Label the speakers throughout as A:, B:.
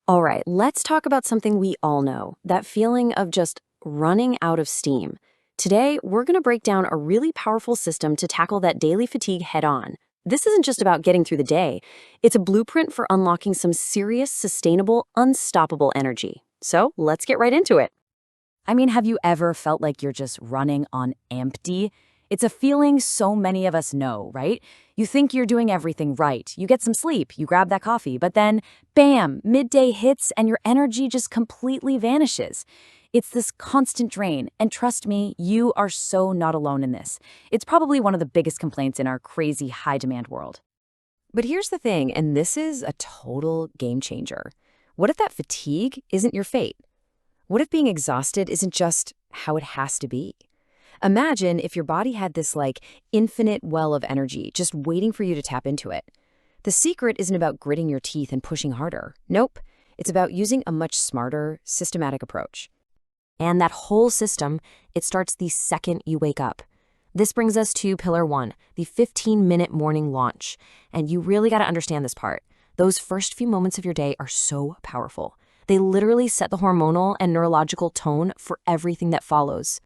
A: All right, let's talk about something we all know, that feeling of just running out of steam. Today, we're going to break down a really powerful system to tackle that daily fatigue head on. This isn't just about getting through the day, it's a blueprint for unlocking some serious, sustainable, unstoppable energy. So let's get right into it.
B: I mean, have you ever felt like you're just running on empty? It's a feeling so many of us know, right? You think you're doing everything right. You get some sleep, you grab that coffee, but then, bam, midday hits and your energy just completely vanishes. It's this constant drain, and trust me, you are so not alone in this. It's probably one of the biggest complaints in our crazy high-demand world.
A: But here's the thing, and this is a total game changer. What if that fatigue isn't your fate? What if being exhausted isn't just how it has to be? Imagine if your body had this infinite well of energy just waiting for you to tap into it. The secret isn't about gritting your teeth and pushing harder. Nope. It's about using a much smarter, systematic approach. And that whole system, it starts the second you wake up. This brings us to pillar 1, the 15-minute morning launch. And you really got to understand this part. Those first few moments of your day are so powerful. They literally set the hormonal and neurological tone for everything that follows.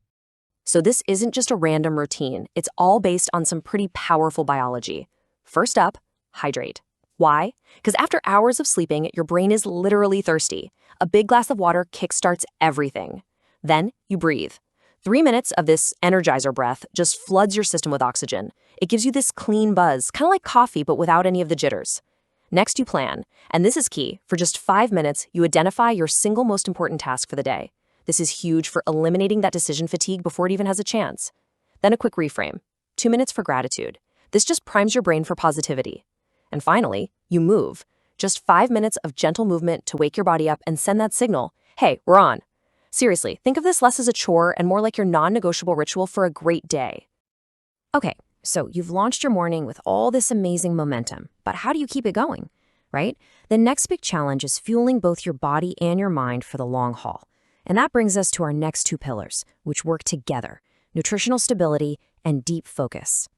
A: So this isn't just a random routine. It's all based on some pretty powerful biology. First up, hydrate. Why? Because after hours of sleeping, your brain is literally thirsty. A big glass of water kickstarts everything. Then you breathe. 3 minutes of this energizer breath just floods your system with oxygen. It gives you this clean buzz, kind of like coffee, but without any of the jitters. Next, you plan. And this is key. For just 5 minutes, you identify your single most important task for the day. This is huge for eliminating that decision fatigue before it even has a chance. Then a quick reframe. 2 minutes for gratitude. This just primes your brain for positivity. And finally, you move. Just 5 minutes of gentle movement to wake your body up and send that signal. Hey, we're on. Seriously, think of this less as a chore and more like your non-negotiable ritual for a great day. Okay, so you've launched your morning with all this amazing momentum, but how do you keep it going, right? The next big challenge is fueling both your body and your mind for the long haul. And that brings us to our next 2 pillars, which work together: nutritional stability and deep focus.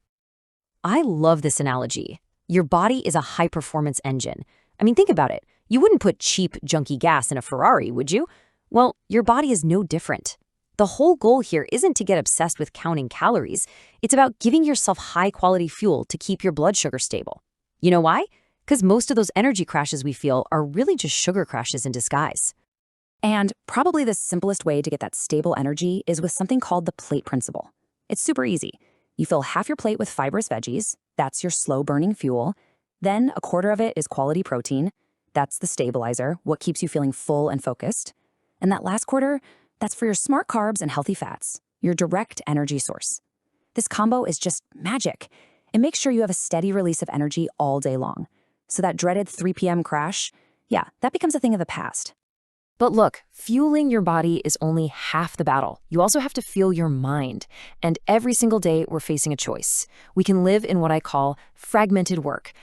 A: I love this analogy. Your body is a high-performance engine. I mean, think about it. You wouldn't put cheap, junky gas in a Ferrari, would you? Well, your body is no different. The whole goal here isn't to get obsessed with counting calories. It's about giving yourself high-quality fuel to keep your blood sugar stable. You know why? Because most of those energy crashes we feel are really just sugar crashes in disguise. And probably the simplest way to get that stable energy is with something called the plate principle. It's super easy. You fill half your plate with fibrous veggies. That's your slow-burning fuel. Then a quarter of it is quality protein. That's the stabilizer, what keeps you feeling full and focused. And that last quarter, that's for your smart carbs and healthy fats, your direct energy source. This combo is just magic. It makes sure you have a steady release of energy all day long. So that dreaded 3 p.m. crash, yeah, that becomes a thing of the past. But look, fueling your body is only half the battle. You also have to fuel your mind. And every single day, we're facing a choice. We can live in what I call fragmented work.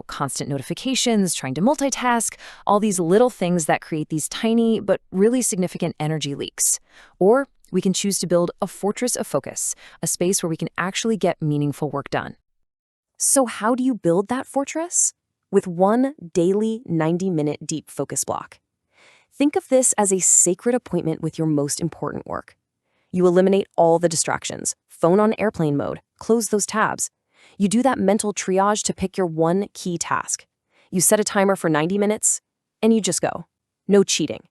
A: Constant notifications, trying to multitask, all these little things that create these tiny but really significant energy leaks. Or we can choose to build a fortress of focus, a space where we can actually get meaningful work done. So how do you build that fortress? With one daily 90-minute deep focus block. Think of this as a sacred appointment with your most important work. You eliminate all the distractions, phone on airplane mode, close those tabs. You do that mental triage to pick your one key task. You set a timer for 90 minutes, and you just go. No cheating.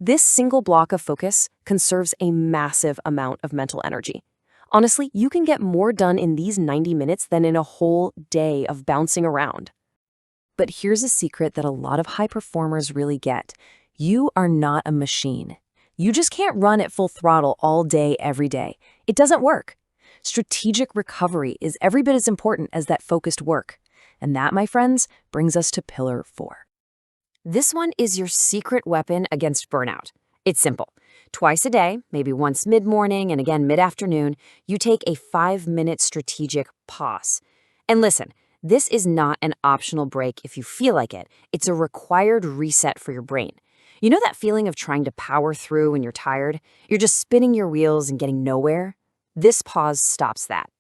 A: This single block of focus conserves a massive amount of mental energy. Honestly, you can get more done in these 90 minutes than in a whole day of bouncing around. But here's a secret that a lot of high performers really get. You are not a machine. You just can't run at full throttle all day, every day. It doesn't work. Strategic recovery is every bit as important as that focused work. And that, my friends, brings us to pillar 4. This one is your secret weapon against burnout. It's simple. Twice a day, maybe once mid-morning and again mid-afternoon, you take a 5-minute strategic pause. And listen, this is not an optional break if you feel like it. It's a required reset for your brain. You know that feeling of trying to power through when you're tired? You're just spinning your wheels and getting nowhere? This pause stops that.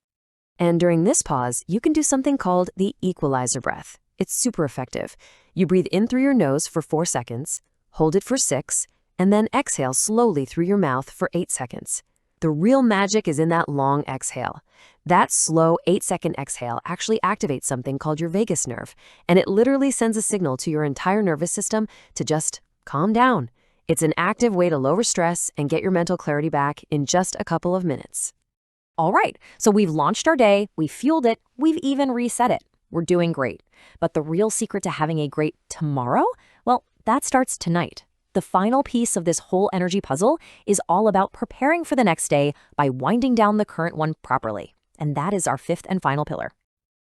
A: And during this pause, you can do something called the equalizer breath. It's super effective. You breathe in through your nose for 4 seconds, hold it for 6, and then exhale slowly through your mouth for 8 seconds. The real magic is in that long exhale. That slow 8-second exhale actually activates something called your vagus nerve, and it literally sends a signal to your entire nervous system to just calm down. It's an active way to lower stress and get your mental clarity back in just a couple of minutes.
B: All right, so we've launched our day, we've fueled it, we've even reset it. We're doing great. But the real secret to having a great tomorrow? Well, that starts tonight. The final piece of this whole energy puzzle is all about preparing for the next day by winding down the current one properly. And that is our fifth and final pillar.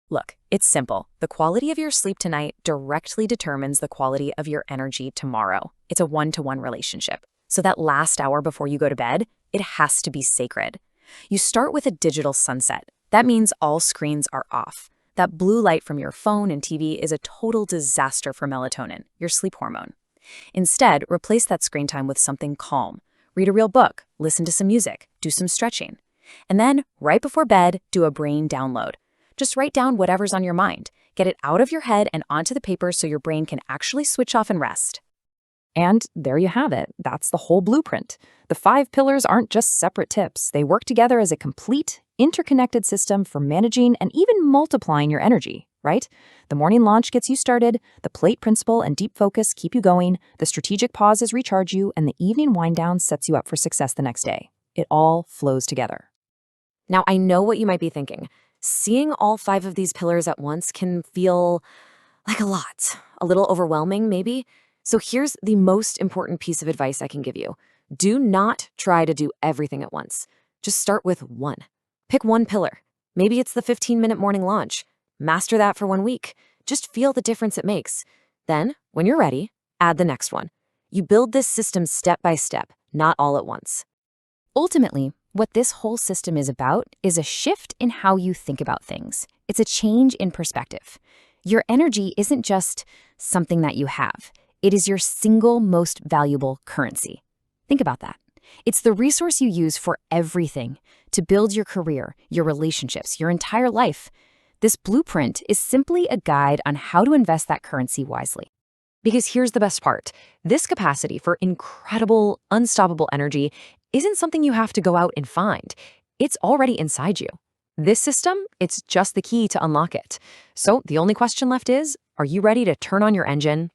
A: Look, it's simple. The quality of your sleep tonight directly determines the quality of your energy tomorrow. It's a one-to-one relationship. So that last hour before you go to bed, it has to be sacred. You start with a digital sunset. That means all screens are off. That blue light from your phone and TV is a total disaster for melatonin, your sleep hormone. Instead, replace that screen time with something calm. Read a real book, listen to some music, do some stretching. And then, right before bed, do a brain download. Just write down whatever's on your mind. Get it out of your head and onto the paper so your brain can actually switch off and rest.
B: And there you have it. That's the whole blueprint. The 5 pillars aren't just separate tips. They work together as a complete, interconnected system for managing and even multiplying your energy, right? The morning launch gets you started, the plate principle and deep focus keep you going, the strategic pauses recharge you, and the evening wind down sets you up for success the next day. It all flows together.
A: Now, I know what you might be thinking. Seeing all 5 of these pillars at once can feel like a lot, a little overwhelming maybe. So here's the most important piece of advice I can give you. Do not try to do everything at once. Just start with one. Pick one pillar. Maybe it's the 15-minute morning launch. Master that for 1 week. Just feel the difference it makes. Then, when you're ready, add the next one. You build this system step by step, not all at once.
B: Ultimately, what this whole system is about is a shift in how you think about things. It's a change in perspective. Your energy isn't just something that you have. It is your single most valuable currency. Think about that. It's the resource you use for everything, to build your career, your relationships, your entire life. This blueprint is simply a guide on how to invest that currency wisely. Because here's the best part. This capacity for incredible, unstoppable energy isn't something you have to go out and find. It's already inside you. This system, it's just the key to unlock it. So the only question left is, are you ready to turn on your engine,